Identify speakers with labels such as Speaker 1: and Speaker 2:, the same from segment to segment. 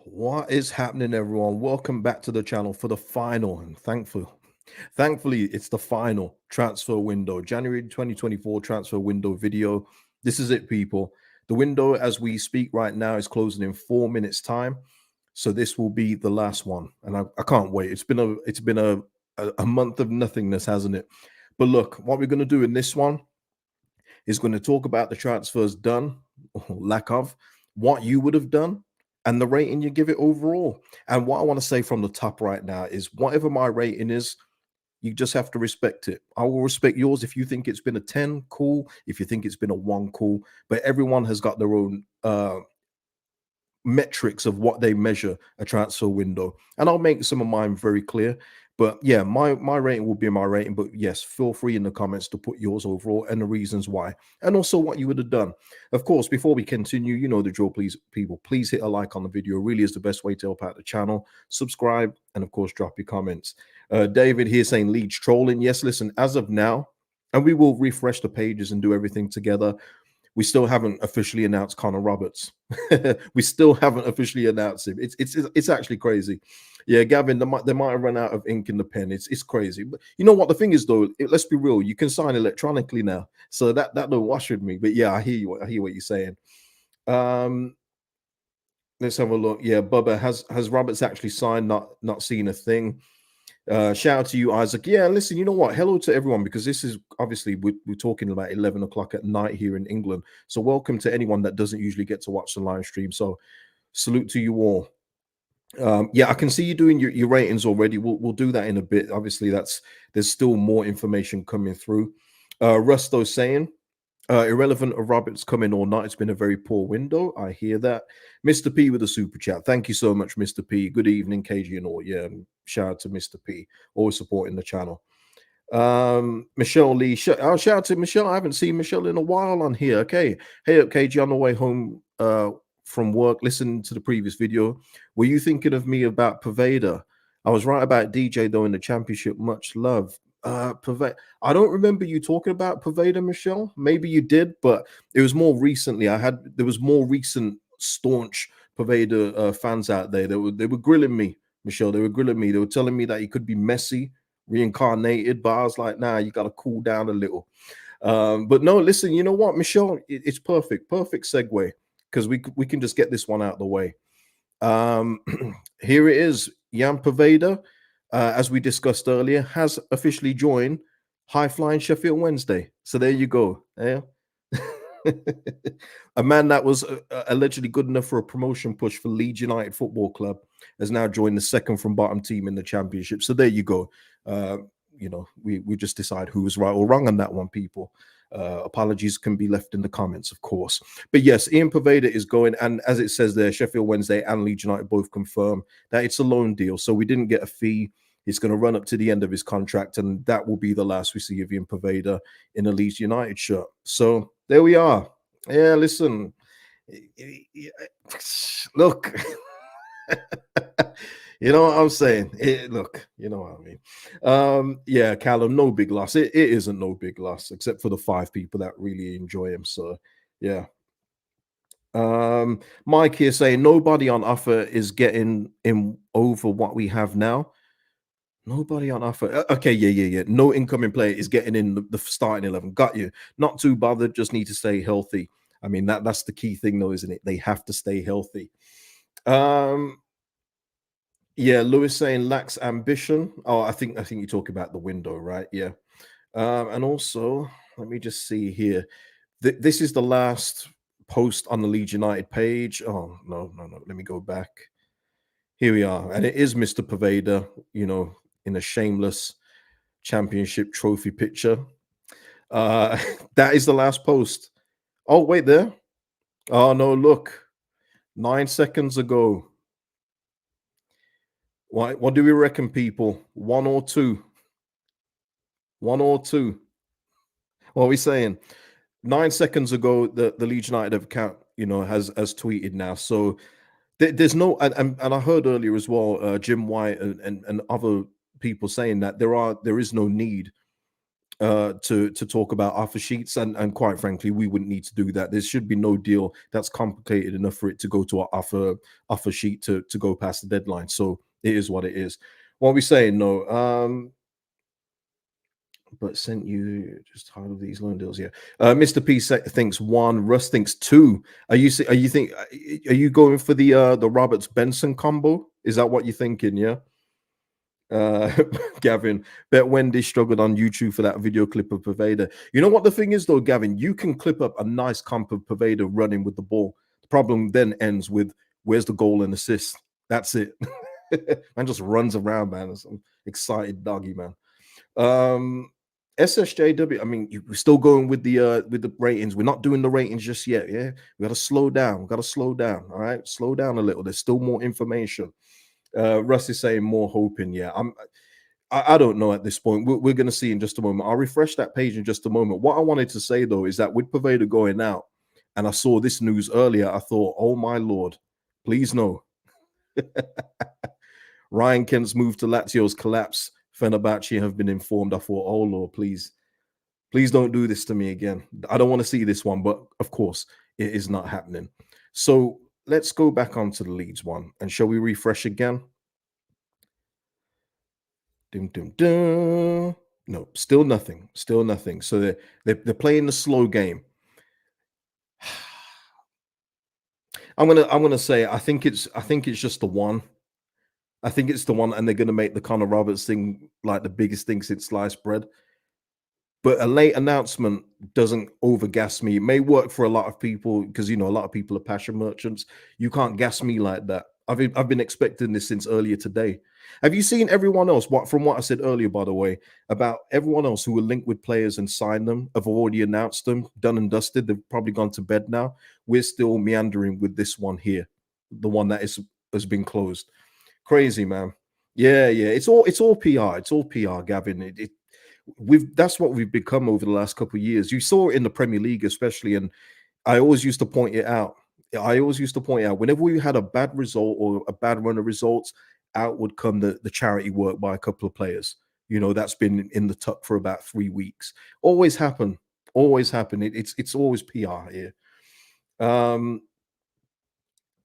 Speaker 1: What is happening, everyone? Welcome back to the channel for the final and thankfully, it's the final transfer window, January 2024 transfer window video. This is it, people. The window, as we speak right now, is closing in 4 minutes' time. So this will be the last one, and I can't wait. It's been a month of nothingness, hasn't it? But look, what we're going to do in this one is going to talk about the transfers done or lack of, what you would have done, and the rating you give it overall. And what I want to say from the top right now is whatever my rating is, you just have to respect it. I will respect yours. If you think it's been a 10, cool. If you think it's been a 1, cool. But everyone has got their own metrics of what they measure a transfer window, and I'll make some of mine very clear. But yeah, my rating will be my rating. But yes, feel free in the comments to put yours overall and the reasons why, and also what you would have done. Of course, before we continue, you know the drill. Please, people, please hit a like on the video. It really is the best way to help out the channel. Subscribe, and of course, drop your comments. David here saying Leeds trolling. Yes, listen, as of now, and we will refresh the pages and do everything together. We still haven't officially announced Connor Roberts. We still haven't officially announced him. It's actually crazy. Yeah, Gavin, they might have run out of ink in the pen. It's crazy. But you know what the thing is though? Let's be real. You can sign electronically now, so that don't wash with me. But yeah, I hear you. I hear what you're saying. Um, let's have a look. Yeah, Bubba, has Roberts actually signed? Not seen a thing. Shout out to you, Isaac. Yeah, listen, you know what? Hello to everyone, because this is obviously we're talking about 11 o'clock at night here in England. So welcome to anyone that doesn't usually get to watch the live stream. So salute to you all. Yeah, I can see you doing your ratings already. We'll do that in a bit. Obviously, there's still more information coming through. Rusto saying irrelevant of Roberts coming or not, it's been a very poor window. I hear that. Mr. P with a super chat. Thank you so much, Mr. P. Good evening, KG and all. Yeah, shout out to Mr. P, always supporting the channel. Michelle Lee, shout out to Michelle. I haven't seen Michelle in a while on here. Okay, hey up, KG, on the way home from work. Listen to the previous video. Were you thinking of me about Peda? I was right about DJ though in the championship. Much love. Pavetta. I don't remember you talking about Pavetta, Michelle. Maybe you did, but it was more recently. There was more recent staunch Pavetta fans out there. They were grilling me, Michelle. They were grilling me. They were telling me that he could be Messi reincarnated, but I was like, nah, you got to cool down a little. But no, listen, you know what, Michelle, it's perfect segue, because we can just get this one out of the way. Here it is, Jan Pavetta, as we discussed earlier, has officially joined High Flying Sheffield Wednesday. So there you go. Yeah. A man that was allegedly good enough for a promotion push for Leeds United Football Club has now joined the second from bottom team in the championship. So there you go. We just decide who was right or wrong on that one, people. Apologies can be left in the comments, of course. But yes, Ian Pavetta is going, and as it says there, Sheffield Wednesday and Leeds United both confirm that it's a loan deal. So we didn't get a fee. It's going to run up to the end of his contract, and that will be the last we see of Ian Pavetta in a Leeds United shirt. So there we are. Yeah, listen. Look. You know what I'm saying? Look, you know what I mean. Yeah, Callum, no big loss. It isn't no big loss, except for the 5 people that really enjoy him. So yeah. Mike here saying nobody on offer is getting him over what we have now. Nobody on offer. Okay, yeah. No incoming player is getting in the starting 11. Got you. Not too bothered. Just need to stay healthy. I mean, that's the key thing, though, isn't it? They have to stay healthy. Yeah, Lewis saying lacks ambition. Oh, I think you talk about the window, right? Yeah. And also, let me just see here. This is the last post on the Leeds United page. Oh, no. Let me go back. Here we are. And it is Mr. Pavetta, in a shameless championship trophy picture. That is the last post. Oh, wait there. Oh, no, look. 9 seconds ago. What do we reckon, people? 1 or 2? 1 or 2? What are we saying? 9 seconds ago, the Leeds United account, has tweeted now. So there's no, and I heard earlier as well, Jim White and other people saying that there is no need to talk about offer sheets, and quite frankly, we wouldn't need to do that. There should be no deal that's complicated enough for it to go to our offer sheet to go past the deadline. So it is what it is. What are we saying? No. But sent you just tired of these loan deals. Yeah. Mr. P thinks one. Russ thinks two. Are you going for the Roberts Benson combo? Is that what you're thinking? Yeah. Uh, Gavin, bet Wendy struggled on YouTube for that video clip of Paveda. You know what the thing is though, Gavin? You can clip up a nice comp of Paveda running with the ball. The problem then ends with where's the goal and assist? That's it. Man just runs around, man. Some excited doggy, man. SSJW. I mean, we're still going with the ratings. We're not doing the ratings just yet. Yeah, we got to slow down. We got to slow down. All right, slow down a little. There's still more information. Russ is saying more hoping. Yeah, I don't know at this point. We're going to see in just a moment. I'll refresh that page in just a moment. What I wanted to say though is that with Paveda going out, and I saw this news earlier, I thought, oh my lord, please no. Ryan Kent's move to Lazio's collapse. Fenerbahce have been informed. I thought, oh Lord, please don't do this to me again. I don't want to see this one, but of course, it is not happening. So let's go back onto the Leeds one, and shall we refresh again? Dum, dum, dum. No, still nothing. Still nothing. So they're playing the slow game. I'm gonna say I think it's just the one. I think it's the one, and they're gonna make the Connor Roberts thing like the biggest thing since sliced bread. But a late announcement doesn't overgas me. It may work for a lot of people because a lot of people are passion merchants. You can't gas me like that. I've been expecting this since earlier today. Have you seen everyone else? From what I said earlier, by the way, about everyone else who were linked with players and signed them, have already announced them, done and dusted. They've probably gone to bed now. We're still meandering with this one here, the one that has been closed. Crazy, man. Yeah, yeah. It's all PR. It's all PR, Gavin. That's what we've become over the last couple of years. You saw it in the Premier League, especially, and I always used to point it out. I always used to point out whenever we had a bad result or a bad run of results, out would come the charity work by a couple of players. That's been in the tuck for about 3 weeks. Always happen. Always happen. It's always PR here.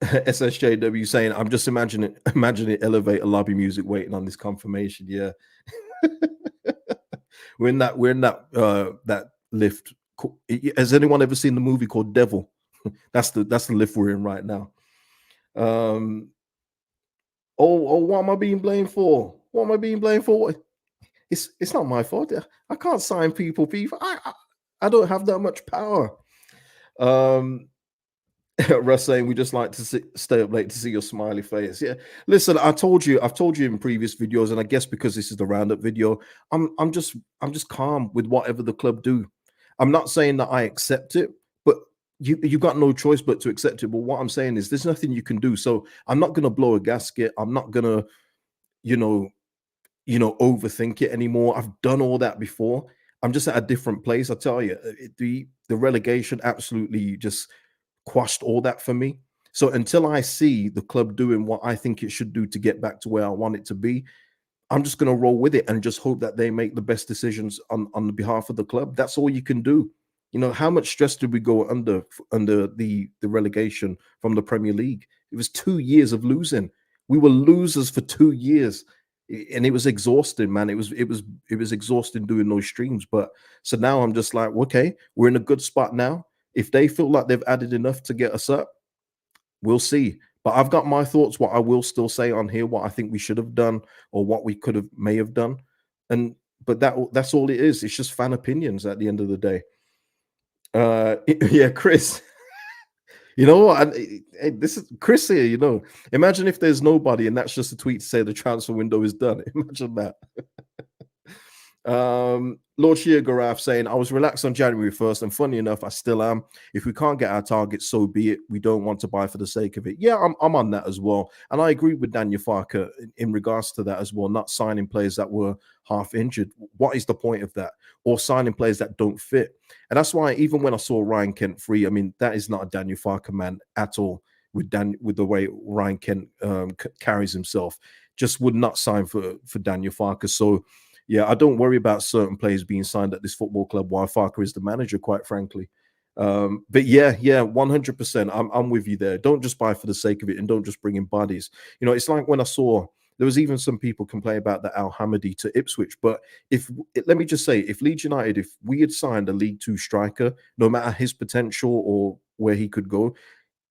Speaker 1: SSJW saying, I'm just imagining elevator lobby music waiting on this confirmation. Yeah. we're in that lift. Has anyone ever seen the movie called Devil? That's the lift we're in right now. What am I being blamed for? What am I being blamed for? It's not my fault. I can't sign people. I don't have that much power. Russ saying we just like to stay up late to see your smiley face. Yeah, listen, I've told you in previous videos, and I guess because this is the roundup video, I'm just calm with whatever the club do. I'm not saying that I accept it, but you got no choice but to accept it. But what I'm saying is there's nothing you can do. So I'm not gonna blow a gasket. I'm not gonna, you know, overthink it anymore. I've done all that before. I'm just at a different place. I tell you, the relegation absolutely just quashed all that for me. So until I see the club doing what I think it should do to get back to where I want it to be, I'm just going to roll with it and just hope that they make the best decisions on the behalf of the club. That's all you can do. How much stress did we go under the relegation from the Premier League? It was 2 years of losing. We were losers for 2 years, and it was exhausting, man. It was exhausting doing those streams. But so now I'm just like, okay, we're in a good spot now. If they feel like they've added enough to get us up, we'll see. But I've got my thoughts, what I will still say on here, what I think we should have done or what we may have done. But that's all it is. It's just fan opinions at the end of the day. Yeah, Chris. You know what? This is Chris here. Imagine if there's nobody and that's just a tweet to say the transfer window is done. Imagine that. Lord Shia Garaf saying, I was relaxed on January 1st, and funny enough, I still am. If we can't get our target, so be it. We don't want to buy for the sake of it. Yeah, I'm on that as well. And I agree with Daniel Farker in regards to that as well, not signing players that were half injured. What is the point of that? Or signing players that don't fit. And that's why even when I saw Ryan Kent free, I mean, that is not a Daniel Farker man at all with the way Ryan Kent carries himself. Just would not sign for Daniel Farker. So Yeah, I don't worry about certain players being signed at this football club while Farker is the manager, quite frankly. But yeah, 100%. I'm with you there. Don't just buy for the sake of it, and don't just bring in bodies. You know, it's like when I saw there was even some people complain about the Al Hamidi to Ipswich. But if let me just say, if Leeds United, if we had signed a League Two striker, no matter his potential or where he could go,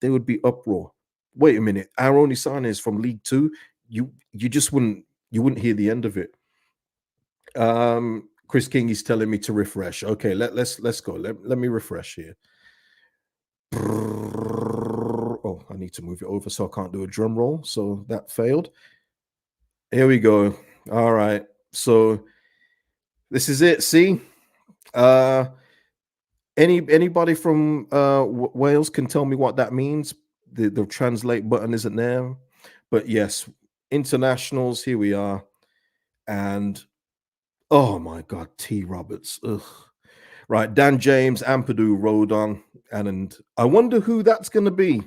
Speaker 1: there would be uproar. Wait a minute, our only signing is from League Two. You just wouldn't hear the end of it. Chris King is telling me to refresh. Okay, let's go. Let me refresh here. Oh, I need to move it over so I can't do a drum roll. So that failed. Here we go. All right. So this is it. See, uh, anybody from Wales can tell me what that means. The translate button isn't there, but yes, internationals. Here we are, and oh my God, T. Roberts. Ugh. Right, Dan James, Ampadu, Rodon, and I wonder who that's going to be.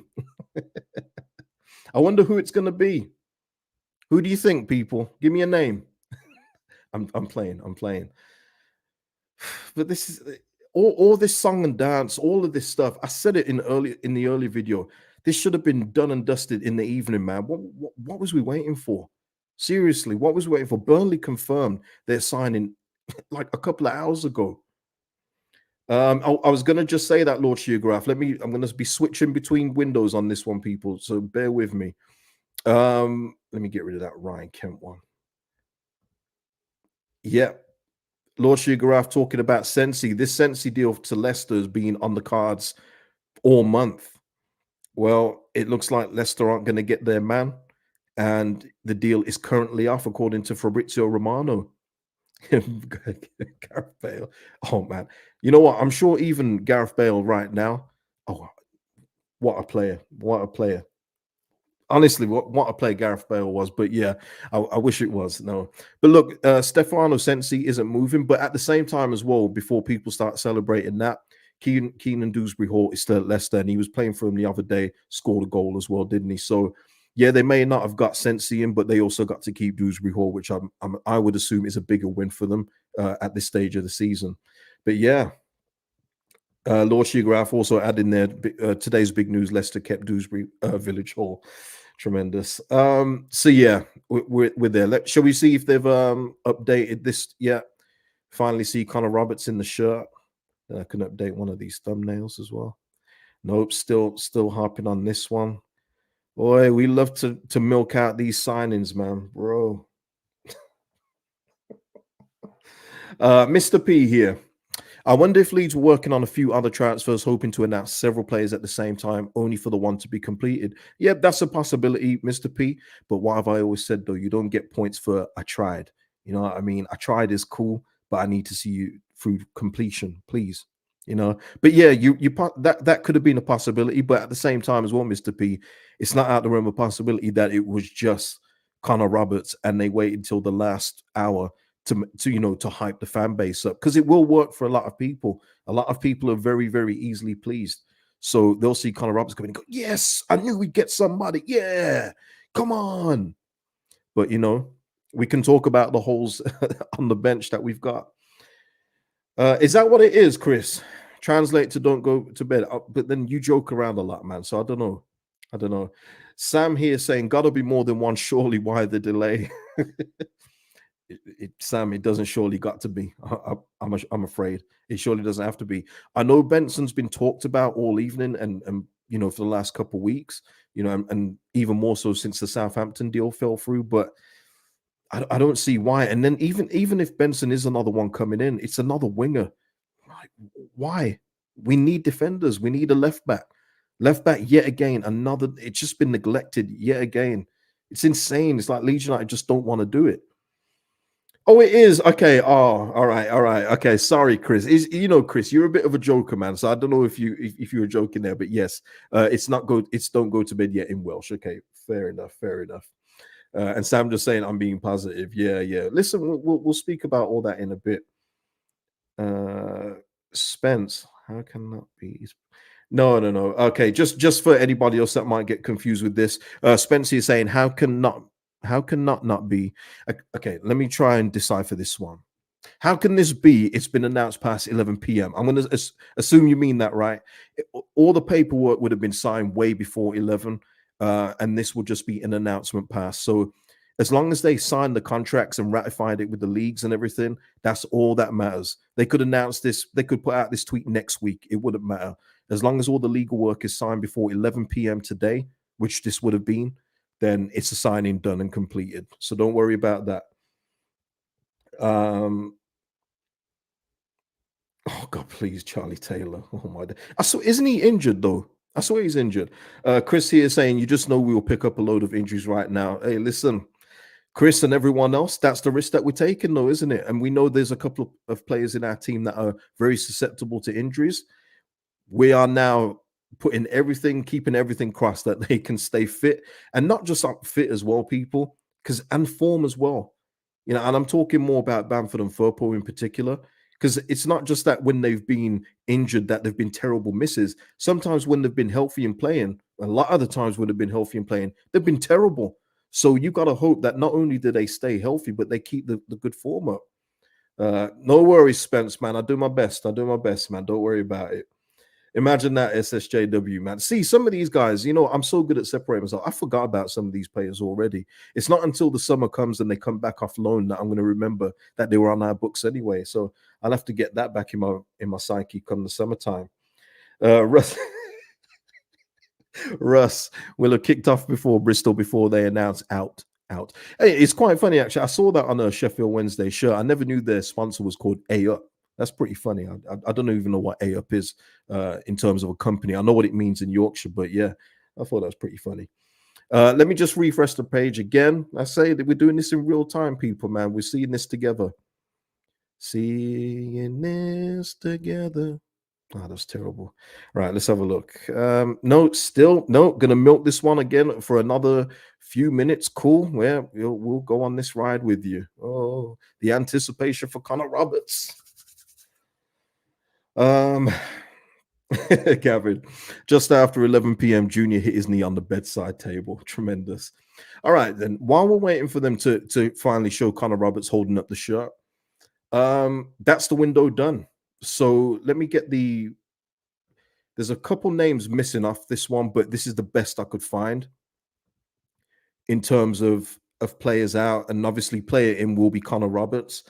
Speaker 1: I wonder who it's going to be. Who do you think, people? Give me a name. I'm playing. I'm playing. But this is all this song and dance, all of this stuff. I said it in the early video. This should have been done and dusted in the evening, man. What was we waiting for? Seriously, what was we waiting for? Burnley confirmed they're signing like a couple of hours ago. I was gonna just say that, Lord Geograph. I'm gonna be switching between windows on this one, people. So bear with me. Let me get rid of that Ryan Kent one. Yeah, Lord Geograph talking about Sensi. This Sensi deal to Leicester has been on the cards all month. Well, it looks like Leicester aren't going to get their man, and the deal is currently off, according to Fabrizio Romano. Gareth Bale. Oh man, you know what? I'm sure even Gareth Bale right now. Oh, what a player! What a player! Honestly, what a player Gareth Bale was. But yeah, I wish it was. No, but look, Stefano Sensi isn't moving. But at the same time as well, before people start celebrating that, Keenan Dewsbury Hall is still at Leicester, and he was playing for him the other day. Scored a goal as well, didn't he? So yeah, they may not have got Sensi in, but they also got to keep Dewsbury Hall, which I would assume is a bigger win for them at this stage of the season. But yeah, Lord Sugargraph also adding there today's big news: Leicester kept Dewsbury Village Hall. Tremendous. So yeah, we're there. Shall we see if they've updated this yet? Finally, see Connor Roberts in the shirt. I can update one of these thumbnails as well. Nope, still harping on this one. Boy, we love to milk out these signings, man, bro. Mr. P here. I wonder if Leeds were working on a few other transfers, hoping to announce several players at the same time, only for the one to be completed. Yeah, that's a possibility, Mr. P. But what have I always said, though? You don't get points for I tried. You know what I mean? I tried is cool, but I need to see you through completion, please. You know, but yeah, that could have been a possibility, but at the same time as well, Mr. P, it's not out the realm of possibility that it was just Connor Roberts and they waited until the last hour to hype the fan base up, because it will work for a lot of people. A lot of people are very easily pleased, so they'll see Connor Roberts coming and go, yes, I knew we'd get somebody, yeah, come on. But we can talk about the holes on the bench that we've got. Is that what it is, Chris? Translate to don't go to bed. But then you joke around a lot, man, so I don't know. Sam here saying gotta be more than one, surely. Why the delay? Sam, it doesn't surely got to be. I'm afraid it surely doesn't have to be. I know Benson's been talked about all evening, and for the last couple of weeks, and even more so since the Southampton deal fell through. But I don't see why. And then even if Benson is another one coming in, it's another winger. Like, why? We need defenders. We need a left back. Left back yet again. Another. It's just been neglected yet again. It's insane. It's like Leeds United just don't want to do it. Oh, it is. Okay. Oh, all right. All right. Okay. Sorry, Chris. Chris, you're a bit of a joker, man. So I don't know if you were joking there, but yes, it's not go. It's don't go to bed yet in Welsh. Okay. Fair enough. Fair enough. And Sam just saying I'm being positive. Yeah. Yeah. Listen, we'll speak about all that in a bit. Spence, how can that be? No. Okay. Just for anybody else that might get confused with this, Spencer is saying, how How can not be? Okay, let me try and decipher this one. How can this be? It's been announced past 11 p.m. I'm going to assume you mean that, right? All the paperwork would have been signed way before 11, and this will just be an announcement past. So, as long as they signed the contracts and ratified it with the leagues and everything, that's all that matters. They could announce this, they could put out this tweet next week. It wouldn't matter. As long as all the legal work is signed before 11 p.m. today, which this would have been, then it's a signing done and completed. So, don't worry about that. Um, Oh God, please, Charlie Taylor. Oh my! I saw, isn't he injured though? I swear he's injured. Chris here saying, "You just know we will pick up a load of injuries right now." Hey, listen, Chris and everyone else, that's the risk that we're taking, though, isn't it? And we know there's a couple of players in our team that are very susceptible to injuries. We are now putting everything, keeping everything crossed that they can stay fit and not just up fit as well, people, because and form as well. You know, and I'm talking more about Bamford and Firpo in particular, because it's not just that when they've been injured that they've been terrible misses. Sometimes when they've been healthy and playing, a lot of the times when they've been healthy and playing, they've been terrible. So you got to hope that not only do they stay healthy, but they keep the good form up. No worries, Spence, man. I do my best. I do my best, man. Don't worry about it. Imagine that SSJW, man. See, some of these guys, you know, I'm so good at separating myself. I forgot about some of these players already. It's not until the summer comes and they come back off loan that I'm going to remember that they were on our books anyway. So I'll have to get that back in my psyche come the summertime. Russ, Russ will have kicked off before Bristol before they announced out. Hey, it's quite funny actually. I saw that on a Sheffield Wednesday shirt. I never knew their sponsor was called A Up. That's pretty funny. I don't even know what A Up is in terms of a company. I know what it means in Yorkshire, but yeah, I thought that was pretty funny. Let me just refresh the page again. I say that we're doing this in real time, people, man. We're seeing this together. Seeing this together. Oh, that's terrible. Right, let's have a look. No, still no. Gonna milk this one again for another few minutes. Cool. Yeah, we'll go on this ride with you. Oh, the anticipation for Connor Roberts. Um, Gavin, just after 11 p.m., Junior hit his knee on the bedside table. Tremendous. All right, then. While we're waiting for them to finally show Connor Roberts holding up the shirt, that's the window done. So let me get the. There's a couple names missing off this one, but this is the best I could find in terms of players out, and obviously player in will be Connor Roberts.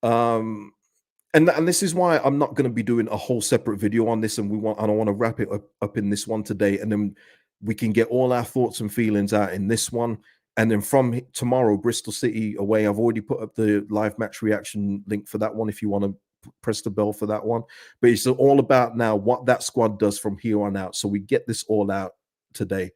Speaker 1: Um, and this is why I'm not going to be doing a whole separate video on this, and I don't want to wrap it up in this one today, and then we can get all our thoughts and feelings out in this one. And then from tomorrow, Bristol City away, I've already put up the live match reaction link for that one if you want to press the bell for that one. But it's all about now what that squad does from here on out. So we get this all out today.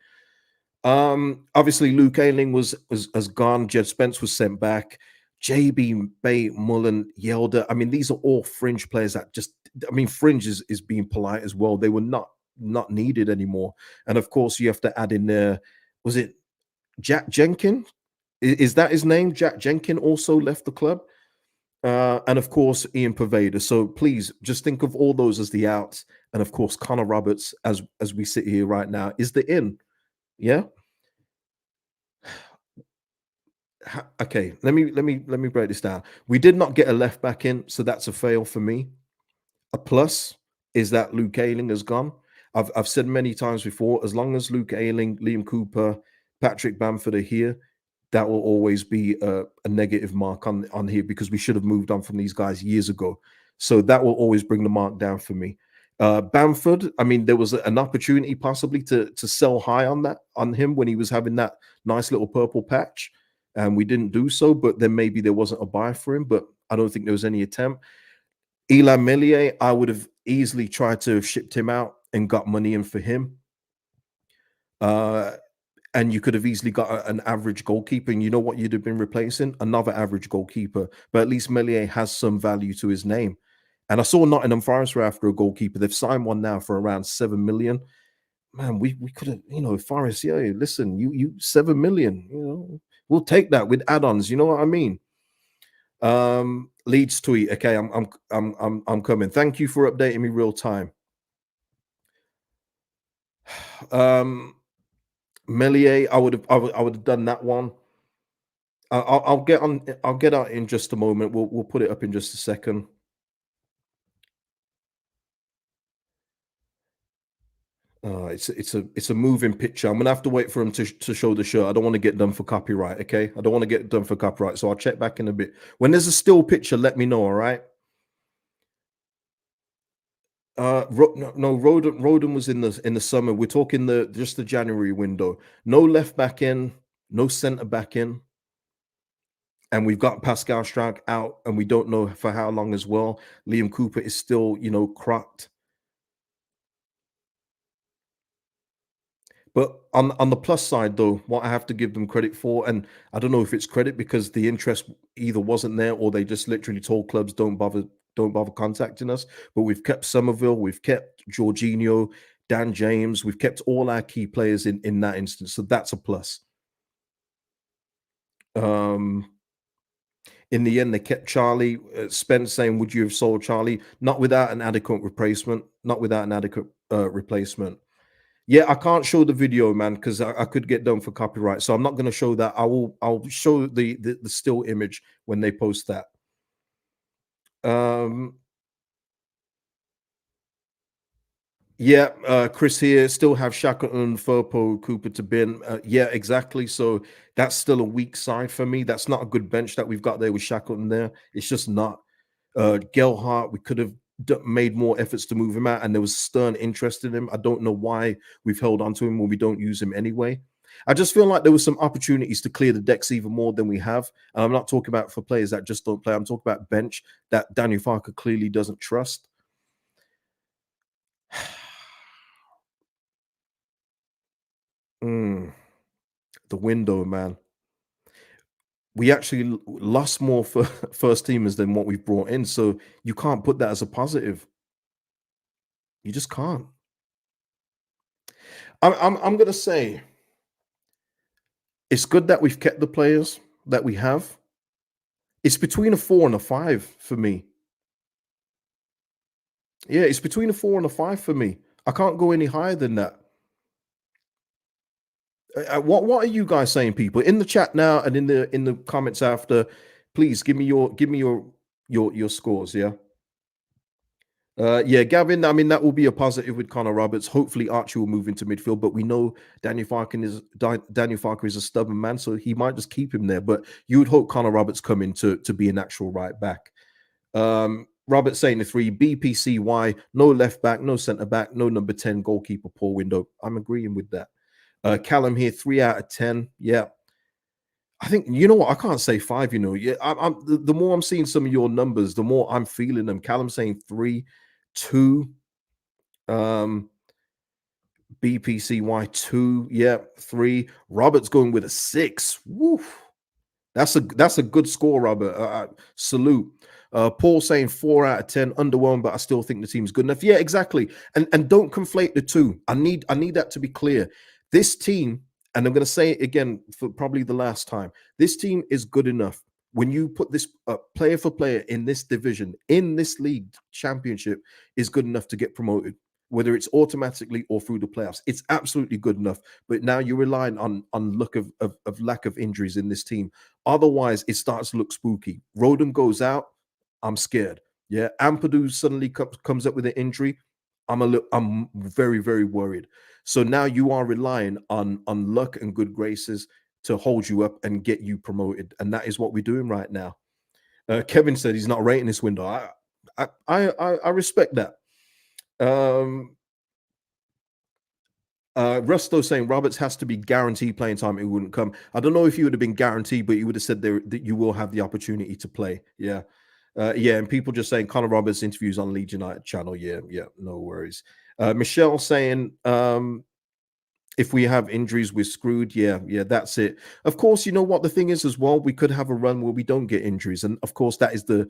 Speaker 1: Obviously Luke Ayling has gone. Jed Spence was sent back. JB, Bate, Mullen, Yelder. I mean, these are all fringe players that just. I mean, fringe is being polite as well. They were not needed anymore. And of course, you have to add in there. Was it Jack Jenkin? Is that his name? Jack Jenkin also left the club. And of course, Ian Pervader. So please just think of all those as the outs. And of course, Connor Roberts, as we sit here right now, is the in. Yeah. Okay. Let me break this down. We did not get a left back in, so that's a fail for me. A plus is that Luke Ayling has gone. I've said many times before, as long as Luke Ayling, Liam Cooper, Patrick Bamford are here, that will always be a negative mark on here because we should have moved on from these guys years ago. So that will always bring the mark down for me. Bamford, I mean, there was an opportunity possibly to sell high on him when he was having that nice little purple patch, and we didn't do so. But then maybe there wasn't a buy for him. But I don't think there was any attempt. Elan Melier, I would have easily tried to have shipped him out and got money in for him. And you could have easily got an average goalkeeper. And you know what you'd have been replacing? Another average goalkeeper. But at least Melier has some value to his name. And I saw Nottingham Forest were after a goalkeeper. They've signed one now for around 7 million. Man, we could have, Forest, yeah, listen, you 7 million, we'll take that with add-ons, you know what I mean? Leeds tweet. Okay, I'm coming. Thank you for updating me real time. Melier, I would have done that one. I'll get on. I'll get out in just a moment. We'll put it up in just a second. It's a moving picture. I'm gonna have to wait for him to show the shirt. I don't want to get done for copyright. Okay, I don't want to get done for copyright. So I'll check back in a bit. When there's a still picture, let me know. All right. No, Roden was in the summer. We're talking the January window. No left back in, no centre back in, and we've got Pascal Struijk out, and we don't know for how long as well. Liam Cooper is still, cracked. But on the plus side, though, what I have to give them credit for, and I don't know if it's credit because the interest either wasn't there or they just literally told clubs don't bother contacting us. But we've kept Somerville, we've kept Jorginho, Dan James, we've kept all our key players in that instance. So that's a plus. Um, in the end, they kept Charlie. Spence saying, "Would you have sold Charlie? Not without an adequate replacement. Not without an adequate replacement." Yeah, I can't show the video, man, because I could get done for copyright. So I'm not going to show that. I'll show the still image when they post that. Um, yeah, Chris here still have Shackleton, Furpo, Cooper to bin. Yeah, exactly. So that's still a weak side for me. That's not a good bench that we've got there with Shackleton there. It's just not. Gelhart, we could have made more efforts to move him out, and there was stern interest in him. I don't know why we've held on to him when we don't use him anyway. I just feel like there was some opportunities to clear the decks even more than we have. And I'm not talking about for players that just don't play. I'm talking about bench that Daniel Farker clearly doesn't trust. Mm, the window, man. We actually lost more for first teamers than what we've brought in. So you can't put that as a positive. You just can't. I'm gonna say it's good that we've kept the players that we have. It's between a 4 and a 5 for me. Yeah, it's between a 4 and a 5 for me. I can't go any higher than that. What are you guys saying, people? In the chat now and in the comments after, please give me your scores, yeah? Yeah, Gavin, I mean, that will be a positive with Connor Roberts. Hopefully, Archie will move into midfield, but we know Daniel Farker is a stubborn man, so he might just keep him there. But you would hope Connor Roberts come in to be an actual right back. Robert saying the three BPCY, no left back, no centre back, no number 10 goalkeeper, poor window. I'm agreeing with that. Callum here, 3 out of 10. Yeah. I think you know what I can't say 5. Yeah, the more I'm seeing some of your numbers, the more I'm feeling them. Callum saying 3, 2, um, BPCY 2, yeah, 3. Robert's going with a 6. Woo. That's a good score, Robert. Salute. Paul saying 4 out of 10, underwhelmed, but I still think the team's good enough. Yeah, exactly. And don't conflate the two. I need that to be clear. This team, and I'm going to say it again for probably the last time. This team is good enough. When you put this player for player in this division, in this league championship, is good enough to get promoted, whether it's automatically or through the playoffs. It's absolutely good enough. But now you're relying on look of lack of injuries in this team. Otherwise, it starts to look spooky. Roden goes out, I'm scared. Yeah, Ampadu suddenly comes up with an injury. I'm very very worried. So now you are relying on luck and good graces to hold you up and get you promoted, and that is what we're doing right now. Kevin said he's not rating this window. I respect that. Um, Rusto saying Roberts has to be guaranteed playing time. It wouldn't come. I don't know if you would have been guaranteed, but you would have said there that you will have the opportunity to play. Yeah. Yeah, and people just saying Connor Roberts interviews on Leeds United channel. Yeah, yeah, no worries. Michelle saying if we have injuries, we're screwed. Yeah, yeah, that's it. Of course, you know what the thing is as well. We could have a run where we don't get injuries, and of course, that is the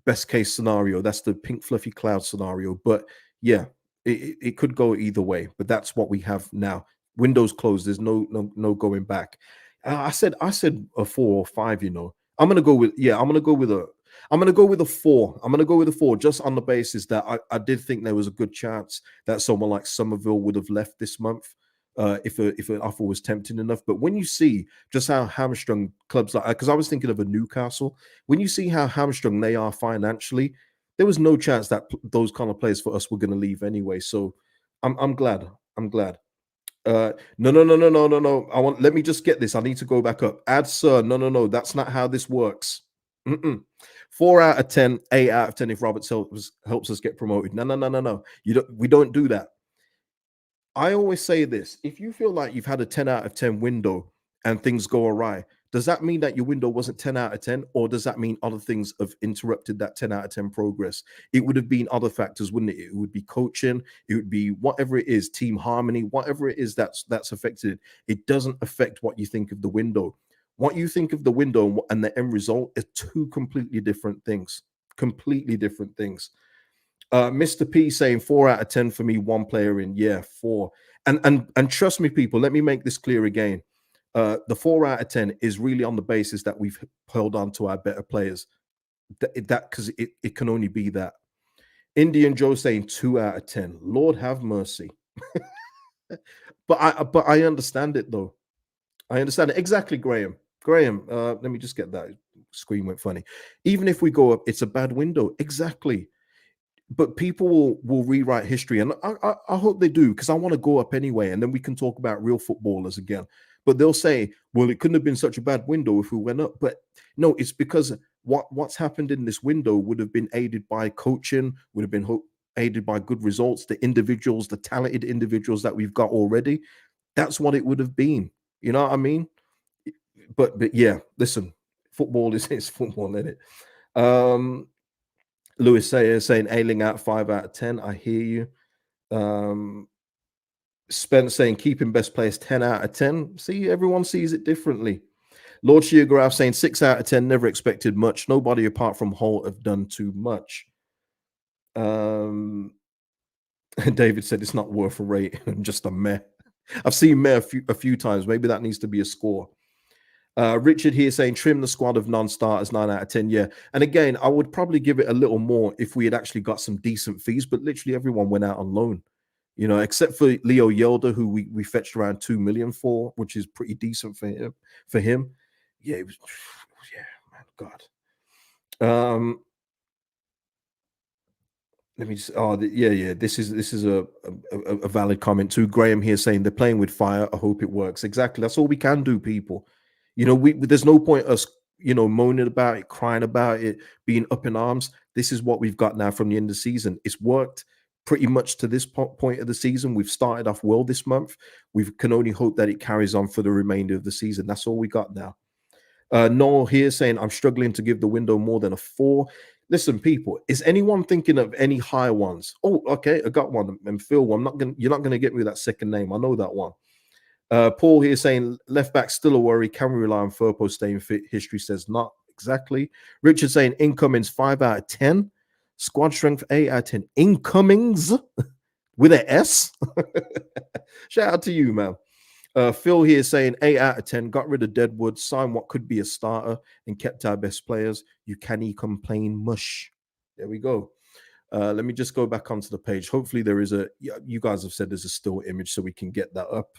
Speaker 1: best case scenario. That's the pink fluffy cloud scenario. But yeah, it could go either way. But that's what we have now. Windows closed. There's no going back. I said a 4 or 5. I'm gonna go with a 4. I'm gonna go with a 4 just on the basis that I did think there was a good chance that someone like Somerville would have left this month. if an offer was tempting enough. But when you see just how hamstrung clubs like, because I was thinking of a Newcastle, when you see how hamstrung they are financially, there was no chance that those kind of players for us were going to leave anyway. So I'm glad. I'm glad. No, no, no, no, no, no, no. Let me just get this. I need to go back up. Add, sir. No, no, no. That's not how this works. Mm-mm. 4 out of 10, 8 out of 10 if Roberts helps us get promoted. No, no, no, no, no. We don't do that. I always say this: if you feel like you've had a 10 out of 10 window and things go awry, does that mean that your window wasn't 10 out of 10? Or does that mean other things have interrupted that 10 out of 10 progress? It would have been other factors, wouldn't it? It would be coaching, it would be whatever it is, team harmony, whatever it is that's affected it. It doesn't affect what you think of the window. What you think of the window and the end result are two completely different things. Completely different things. Mr. P saying 4 out of 10 for me, one player in. Yeah, four. And trust me, people, let me make this clear again. The 4 out of 10 is really on the basis that we've held on to our better players. That because it can only be that. Indian Joe saying 2 out of 10. Lord have mercy. But I understand it though. I understand it. Exactly, Graham. Graham, let me just get that. Screen went funny. Even if we go up, it's a bad window. Exactly. But people will rewrite history, and I hope they do, because I want to go up anyway, and then we can talk about real footballers again. But they'll say, well, it couldn't have been such a bad window if we went up. But no, it's because what's happened in this window would have been aided by coaching, would have been aided by good results, the individuals, the talented individuals that we've got already. That's what it would have been. You know what I mean? But yeah, listen, football is football, isn't it? Lewis Sayer saying Ailing out 5 out of 10. I hear you. Spence saying keeping best players 10 out of 10. See, everyone sees it differently. Lord Sheargraph saying 6 out of 10. Never expected much. Nobody apart from Holt have done too much. David said it's not worth a rate. Just a meh. I've seen meh a few times. Maybe that needs to be a score. Richard here saying trim the squad of non-starters 9 out of 10. Yeah. And again, I would probably give it a little more if we had actually got some decent fees, but literally everyone went out on loan, you know, except for Leo Yelder, who we fetched around 2 million for, which is pretty decent for him. Yeah, it was, yeah, man, God. Let me just yeah. This is a valid comment too. Graham here saying they're playing with fire. I hope it works. Exactly. That's all we can do, people. You know, there's no point us, you know, moaning about it, crying about it, being up in arms. This is what we've got now from the end of the season. It's worked pretty much to this point of the season. We've started off well this month. We can only hope that it carries on for the remainder of the season. That's all we got now. Noel here saying I'm struggling to give the window more than a 4. Listen, people, is anyone thinking of any higher ones? Oh, okay, I got one. And Phil, you're not gonna get me that second name. I know that one. Paul here saying left back still a worry. Can we rely on Firpo staying fit? History says not exactly. Richard saying incomings 5 out of 10. Squad strength 8 out of 10. Incomings with an S. Shout out to you, man. Phil here saying 8 out of 10. Got rid of Deadwood, signed what could be a starter, and kept our best players. You can't complain, mush. There we go. Let me just go back onto the page. Hopefully, there is you guys have said there's a still image so we can get that up.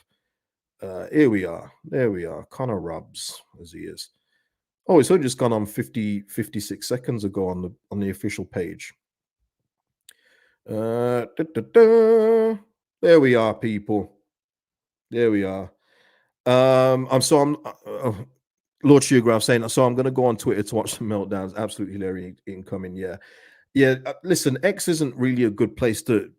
Speaker 1: Here we are. There we are. Connor Rubbs, as he is. Oh, it's only just gone on 56 seconds ago on the official page. There we are, people. There we are. I'm Lord Sugargraph saying so. I'm going to go on Twitter to watch the meltdowns. Absolutely hilarious incoming. Yeah. Listen, X isn't really a good place to.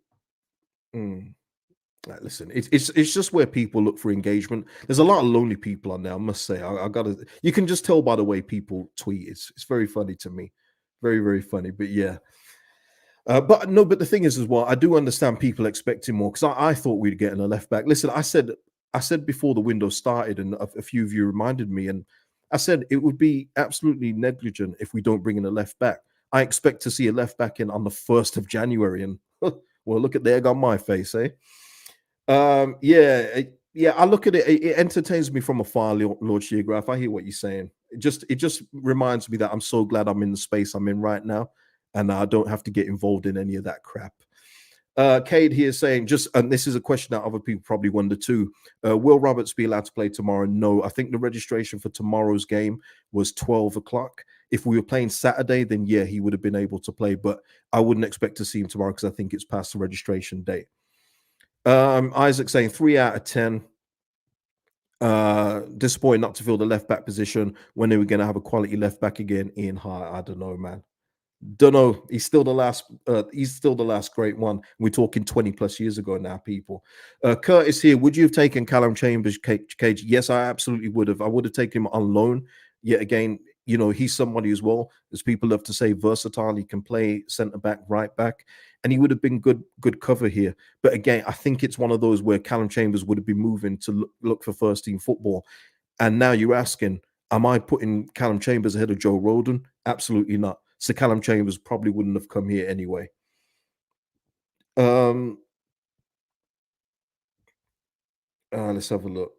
Speaker 1: Listen, it's just where people look for engagement. There's a lot of lonely people on there. I must say, I gotta. You can just tell by the way people tweet. It's very funny to me, very very funny. But yeah. But the thing is as well, I do understand people expecting more because I thought we'd get in a left back. Listen, I said before the window started, and a few of you reminded me, and I said it would be absolutely negligent if we don't bring in a left back. I expect to see a left back in on the 1st of January, and well, look at the egg on my face, eh? I look at it. It entertains me from afar, Lord Sheargraph. I hear what you're saying. It just reminds me that I'm so glad I'm in the space I'm in right now, and I don't have to get involved in any of that crap. Cade here saying just, and this is a question that other people probably wonder too. Will Roberts be allowed to play tomorrow? No, I think the registration for tomorrow's game was 12 o'clock. If we were playing Saturday, then yeah, he would have been able to play, but I wouldn't expect to see him tomorrow because I think it's past the registration date. Isaac saying 3 out of 10. Disappointing not to fill the left back position when they were going to have a quality left back again. Ian Hart, I don't know, man. Don't know. He's still the last. He's still the last great one. We're talking 20 plus years ago now, people. Curtis here. Would you have taken Callum Chambers, Cage? Yes, I absolutely would have. I would have taken him on loan. Yet again, you know, he's somebody as well, as people love to say, versatile. He can play centre back, right back, and he would have been good cover here. But again, I think it's one of those where Callum Chambers would have been moving to look for first team football. And now you're asking, am I putting Callum Chambers ahead of Joe Roden? Absolutely not. So Callum Chambers probably wouldn't have come here anyway. Um, let's have a look.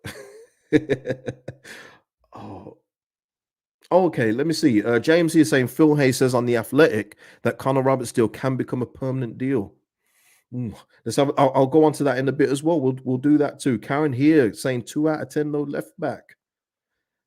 Speaker 1: Oh, okay. Let me see. James here saying Phil Hay says on the Athletic that Connor Roberts deal can become a permanent deal. Let's have. I'll go on to that in a bit as well. We'll do that too. Karen here saying 2 out of 10 no left back.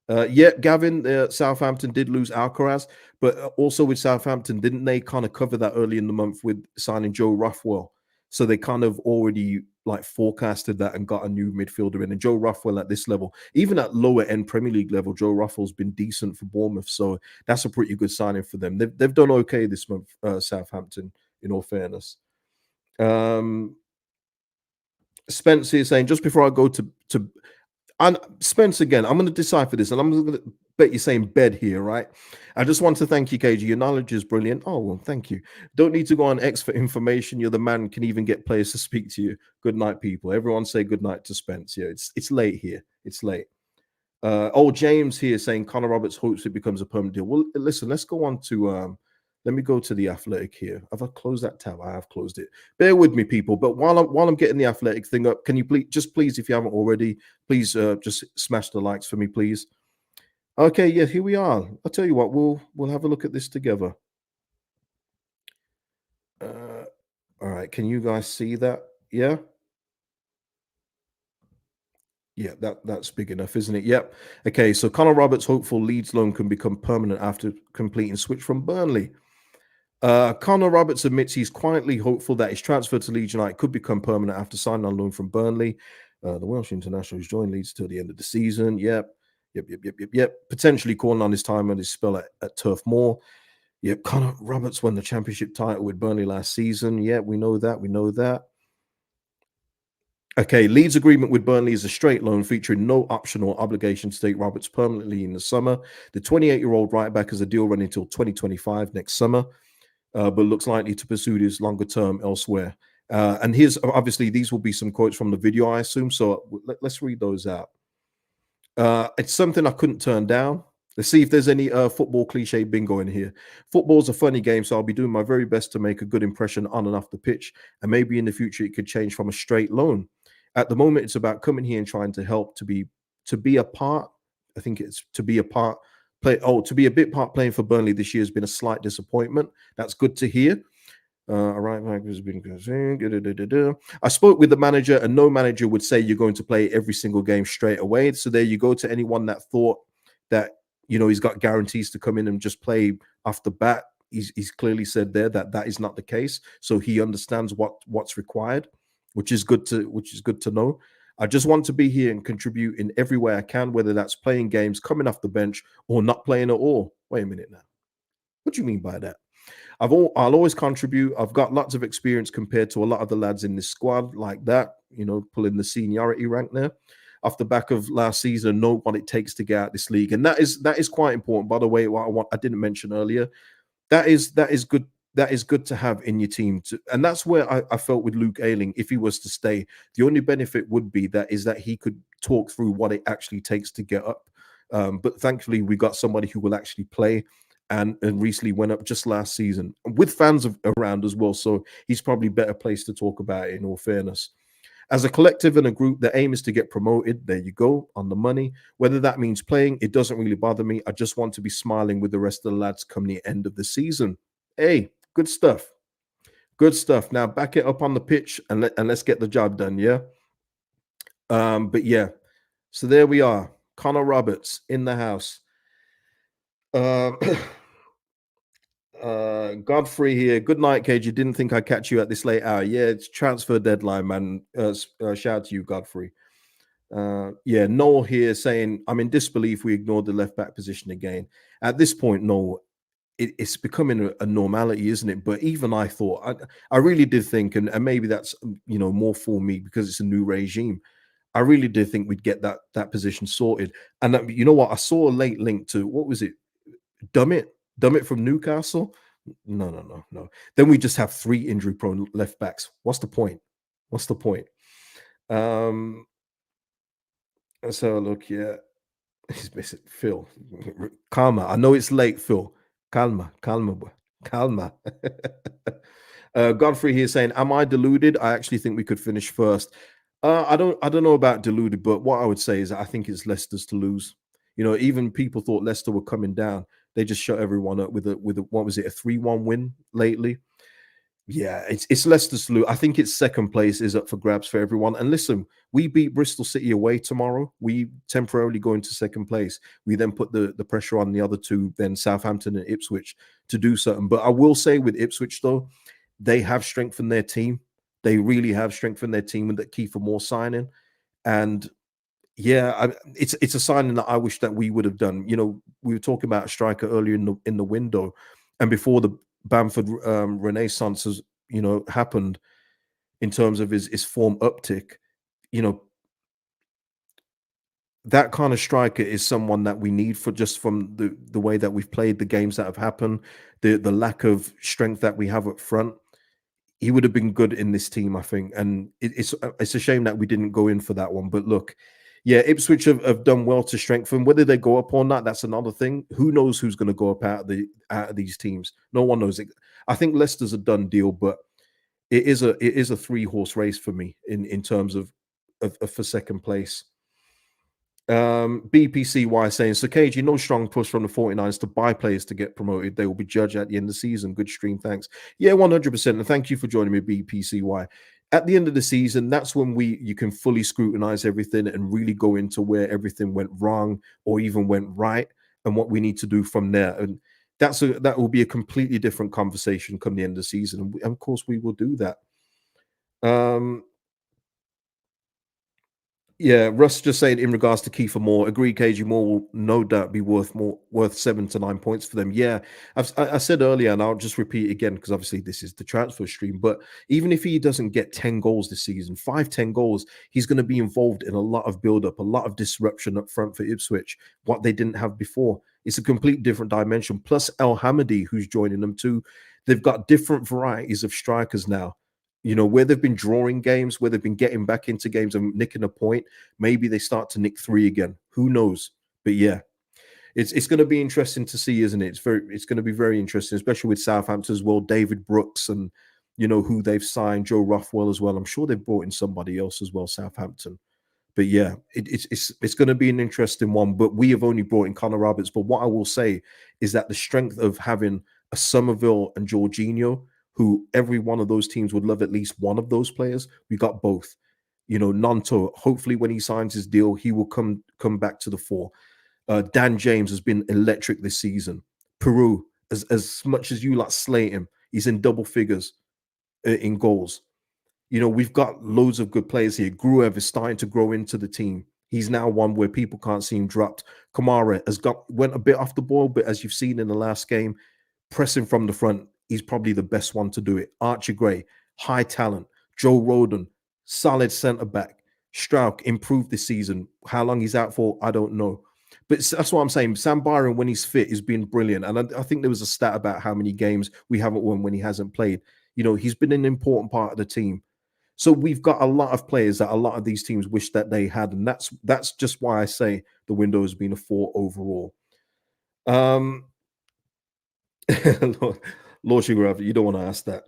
Speaker 1: Yeah, Gavin, Southampton did lose Alcaraz, but also with Southampton, didn't they kind of cover that early in the month with signing Joe Ruffwell? So they kind of already like forecasted that and got a new midfielder in. And Joe Ruffwell at this level, even at lower end Premier League level, Joe Ruffwell's been decent for Bournemouth. So that's a pretty good signing for them. They've done okay this month, Southampton, in all fairness. Um, Spence is saying, just before I go to and Spence again, I'm going to decipher this, and I'm going to bet you're saying bed here, right? I just want to thank you, KG. Your knowledge is brilliant. Oh well, thank you. Don't need to go on X for information. You're the man. Can even get players to speak to you. Good night, people. Everyone say good night to Spence. Yeah, it's late here. It's late. James here saying Connor Roberts hopes it becomes a permanent deal. Well, listen, let's go on to let me go to the Athletic here. Have I closed that tab? I have closed it. Bear with me, people. But while I'm getting the Athletic thing up, can you please, if you haven't already, please just smash the likes for me, please. Okay, yeah, here we are. I'll tell you what, we'll have a look at this together. All right, can you guys see that? Yeah. Yeah, that's big enough, isn't it? Yep. Okay, so Connor Roberts hopeful Leeds loan can become permanent after completing switch from Burnley. Connor Roberts admits he's quietly hopeful that his transfer to Leeds United could become permanent after signing on loan from Burnley. The Welsh international has joined Leeds till the end of the season. Yep. Yep. Potentially calling on his time and his spell at Turf Moor. Yep. Connor Roberts won the championship title with Burnley last season. Yeah, we know that. We know that. Okay, Leeds' agreement with Burnley is a straight loan featuring no option or obligation to take Roberts permanently in the summer. The 28-year-old right back has a deal running until 2025 next summer, but looks likely to pursue this longer term elsewhere. And here's obviously these will be some quotes from the video, I assume. So let's read those out. It's something I couldn't turn down. Let's see if there's any football cliche bingo in here. Football's a funny game, so I'll be doing my very best to make a good impression on and off the pitch. And maybe in the future it could change from a straight loan. At the moment, it's about coming here and trying to help to be a part. I think it's to be a part to be a bit part playing for Burnley this year has been a slight disappointment. That's good to hear. All right, Mike has been. I spoke with the manager, and no manager would say you're going to play every single game straight away. So there you go. To anyone that thought that he's got guarantees to come in and just play off the bat, he's clearly said there that that is not the case. So he understands what's required, which is good to know. I just want to be here and contribute in every way I can, whether that's playing games, coming off the bench, or not playing at all. Wait a minute now. What do you mean by that? I'll always contribute. I've got lots of experience compared to a lot of the lads in this squad, like that, pulling the seniority rank there. Off the back of last season, know what it takes to get out this league. And that is quite important. By the way, what I didn't mention earlier, that is good. That is good to have in your team. And that's where I felt with Luke Ayling, if he was to stay, the only benefit would be that he could talk through what it actually takes to get up. But thankfully, we got somebody who will actually play and recently went up just last season with fans around as well. So he's probably better placed to talk about it, in all fairness. As a collective and a group, the aim is to get promoted. There you go, on the money. Whether that means playing, it doesn't really bother me. I just want to be smiling with the rest of the lads come the end of the season. Hey, good stuff. Good stuff. Now back it up on the pitch and let's get the job done. Yeah. But yeah, so there we are. Connor Roberts in the house. Uh, Godfrey here. Good night, Cage. You didn't think I'd catch you at this late hour. Yeah, it's transfer deadline, man. Shout out to you, Godfrey. Yeah, Noel here saying, I'm in disbelief we ignored the left back position again. At this point, Noel, it's becoming a normality, isn't it? But even I thought, I really did think, and maybe that's more for me because it's a new regime. I really did think we'd get that position sorted. And you know what? I saw a late link to what was it? Dummit, Dummit from Newcastle. No, no, no, no. Then we just have three injury prone left backs. What's the point? What's the point? Um, let's have a look. Yeah, he's missing Phil. Calma. I know it's late, Phil. Calma, calma, boy. Calma. Godfrey here saying, "Am I deluded? I actually think we could finish first. I don't know about deluded, but what I would say is I think it's Leicester's to lose. Even people thought Leicester were coming down. They just shut everyone up with a what was it, a 3-1 win lately? Yeah, it's Leicester's to lose. I think it's second place is up for grabs for everyone. And listen, we beat Bristol City away tomorrow. We temporarily go into second place. We then put the pressure on the other two, then Southampton and Ipswich to do something. But I will say with Ipswich though, they have strengthened their team. They really have strengthened their team with that Kiefer Moore signing. And yeah, it's a signing that I wish that we would have done. We were talking about a striker earlier in the window, and before the Bamford renaissance has happened in terms of his form uptick. You know that kind of striker is someone that we need for just from the way that we've played the games that have happened, the lack of strength that we have up front. He would have been good in this team, I think. And it's a shame that we didn't go in for that one. But look, yeah, Ipswich have done well to strengthen. Whether they go up or not, that's another thing. Who knows who's going to go up out of these teams? No one knows. I think Leicester's a done deal, but it is a 3-horse race for me in terms of for second place. BPCY saying, so KG, no strong push from the 49ers to buy players to get promoted. They will be judged at the end of the season. Good stream, thanks. Yeah, 100%. And thank you for joining me, BPCY. At the end of the season, that's when you can fully scrutinize everything and really go into where everything went wrong or even went right and what we need to do from there. And that will be a completely different conversation come the end of the season. And of course, we will do that. Yeah, Russ just saying in regards to Kiefer Moore, agree, KG Moore will no doubt be worth 7 to 9 points for them. Yeah, I said earlier, and I'll just repeat it again because obviously this is the transfer stream. But even if he doesn't get 10 goals this season, 5, 10 goals, he's going to be involved in a lot of build-up, a lot of disruption up front for Ipswich, what they didn't have before. It's a complete different dimension. Plus El Hamadi, who's joining them too. They've got different varieties of strikers now. Where they've been drawing games, where they've been getting back into games and nicking a point, maybe they start to nick 3 again. Who knows? But yeah, it's going to be interesting to see, isn't it? It's going to be very interesting, especially with Southampton as well. David Brooks and who they've signed, Joe Rothwell as well. I'm sure they've brought in somebody else as well, Southampton. But yeah, it's going to be an interesting one. But we have only brought in Connor Roberts. But what I will say is that the strength of having a Somerville and Jorginho, who every one of those teams would love at least one of those players. We got both. Nanto, hopefully when he signs his deal, he will come back to the fore. Dan James has been electric this season. Peru, as much as you like slate him, he's in double figures in goals. We've got loads of good players here. Gruev is starting to grow into the team. He's now one where people can't see him dropped. Kamara went a bit off the ball, but as you've seen in the last game, pressing from the front, he's probably the best one to do it. Archie Gray, high talent. Joe Roden, solid centre back. Strauch improved this season. How long he's out for, I don't know. But that's what I'm saying. Sam Byron, when he's fit, has been brilliant. And I think there was a stat about how many games we haven't won when he hasn't played. He's been an important part of the team. So we've got a lot of players that a lot of these teams wish that they had. And that's just why I say the window has been a 4 overall. Lord Sugar, you don't want to ask that.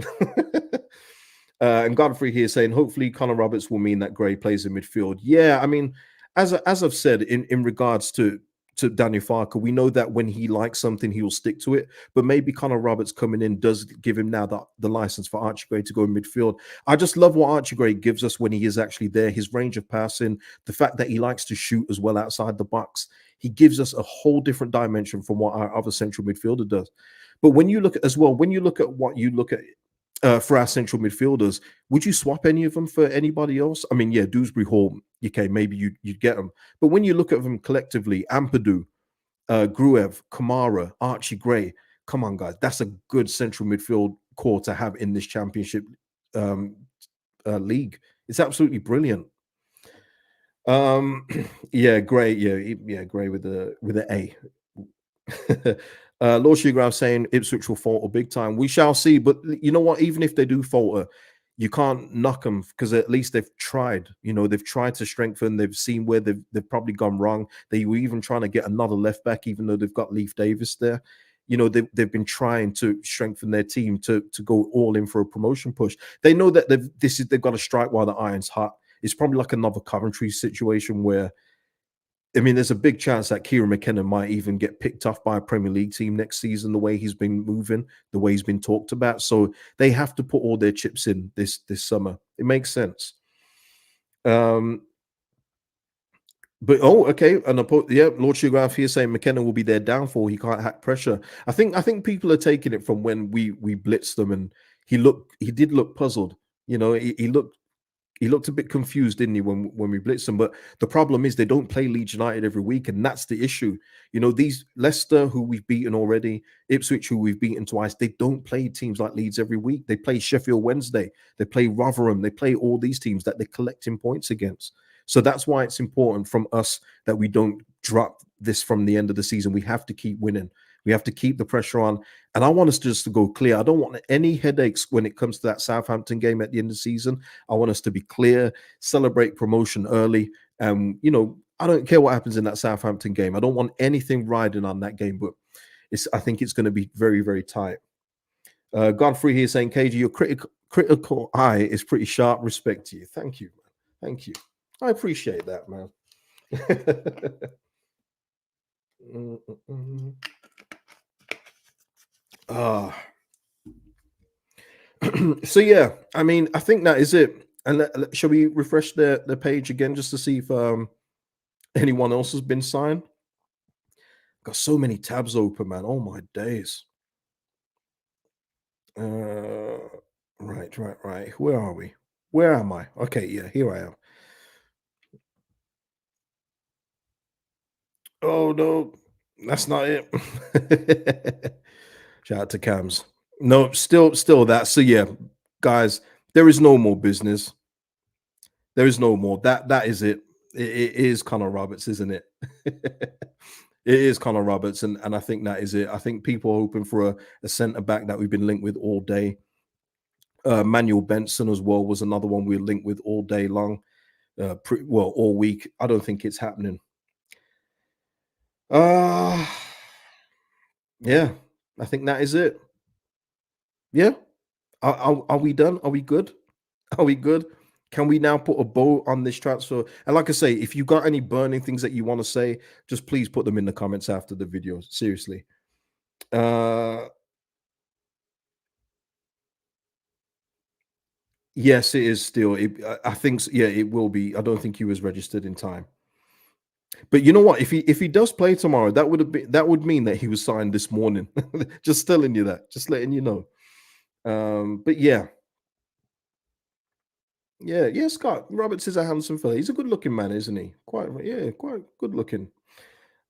Speaker 1: And Godfrey here saying, hopefully Connor Roberts will mean that Gray plays in midfield. Yeah, I mean, as I've said in regards to to Daniel Farker. We know that when he likes something, he will stick to it. But maybe Connor Roberts coming in does give him now the license for Archie Gray to go in midfield. I just love what Archie Gray gives us when he is actually there. His range of passing, the fact that he likes to shoot as well outside the box. He gives us a whole different dimension from what our other central midfielder does. But when you look at as well, when you look at what you look at for our central midfielders, would you swap any of them for anybody else? I mean, yeah, Dewsbury Hall, okay, maybe you'd get them. But when you look at them collectively, Ampadu, Gruev, Kamara, Archie Gray, come on, guys, that's a good central midfield core to have in this championship um, league. It's absolutely brilliant. Yeah, Gray, yeah, Gray with the A. Lord Sugar saying Ipswich will falter big time. We shall see. But you know what? Even if they do falter, you can't knock them because at least they've tried. You know, they've tried to strengthen. They've seen where they've probably gone wrong. They were even trying to get another left back, even though they've got Leif Davis there. You know, they've been trying to strengthen their team to go all in for a promotion push. They know that they've got to strike while the iron's hot. It's probably like another Coventry situation where, I mean, there's a big chance that Kieran McKenna might even get picked off by a Premier League team next season, the way he's been moving, the way he's been talked about. So they have to put all their chips in this summer. It makes sense. But okay, and yeah, Lord Sugargraph here saying McKenna will be their downfall. He can't hack pressure. I think people are taking it from when we blitzed them, and he did look puzzled. You know, he looked a bit confused, didn't he, when we blitzed him? But the problem is they don't play Leeds United every week, and that's the issue. You know, these Leicester, who we've beaten already, Ipswich, who we've beaten twice, they don't play teams like Leeds every week. They play Sheffield Wednesday, they play Rotherham, they play all these teams that they're collecting points against. So that's why it's important from us that we don't drop this from the end of the season. We have to keep winning. We have to keep the pressure on. And I want us just to go clear. I don't want any headaches when it comes to that Southampton game at the end of the season. I want us to be clear, celebrate promotion early. You know, I don't care what happens in that Southampton game. I don't want anything riding on that game, but I think it's going to be very, very tight. Godfrey here saying, KG, your critical eye is pretty sharp. Respect to you. Thank you, man. Thank you. I appreciate that, man. So yeah, I mean, I think that is it. And shall we refresh the page again just to see if anyone else has been signed? Got so many tabs open, man. Oh my days. Right. Where are we? Where am I? Okay, yeah, here I am. Oh no, that's not it. Shout out to Cams. No, still that. So yeah, guys, there is no more business. There is no more. That is it. It is Connor Roberts, isn't it? It is Connor Roberts, and I think that is it. I think people are hoping for a centre back that we've been linked with all day. Manuel Benson as well was another one we were linked with all day long. Well, all week. I don't think it's happening. Yeah, I think that is it. Yeah. Are we done? Are we good? Are we good? Can we now put a bow on this transfer? And like I say, if you got any burning things that you want to say, just please put them in the comments after the video. Seriously. Yes, it is still. I think yeah, it will be. I don't think he was registered in time. But you know what? If he does play tomorrow, that would mean that he was signed this morning. Just telling you that. Just letting you know. But yeah. Yeah, Scott Roberts is a handsome fella. He's a good-looking man, isn't he? Quite good looking.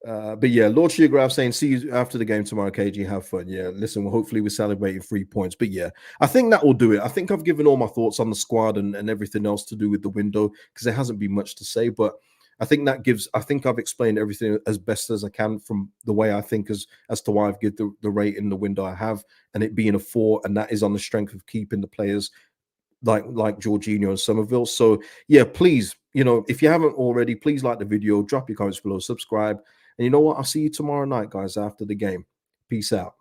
Speaker 1: But yeah, Lord Sugargraph saying, see you after the game tomorrow, KG. Have fun. Yeah, listen, well, hopefully we're celebrating 3 points. But yeah, I think that will do it. I think I've given all my thoughts on the squad and everything else to do with the window because there hasn't been much to say. But I think I think I've explained everything as best as I can from the way I think as to why I've given the rate in the window I have, and it being a 4, and that is on the strength of keeping the players like Jorginho and Somerville. So yeah, please, if you haven't already, please like the video, drop your comments below, subscribe. And you know what? I'll see you tomorrow night, guys, after the game. Peace out.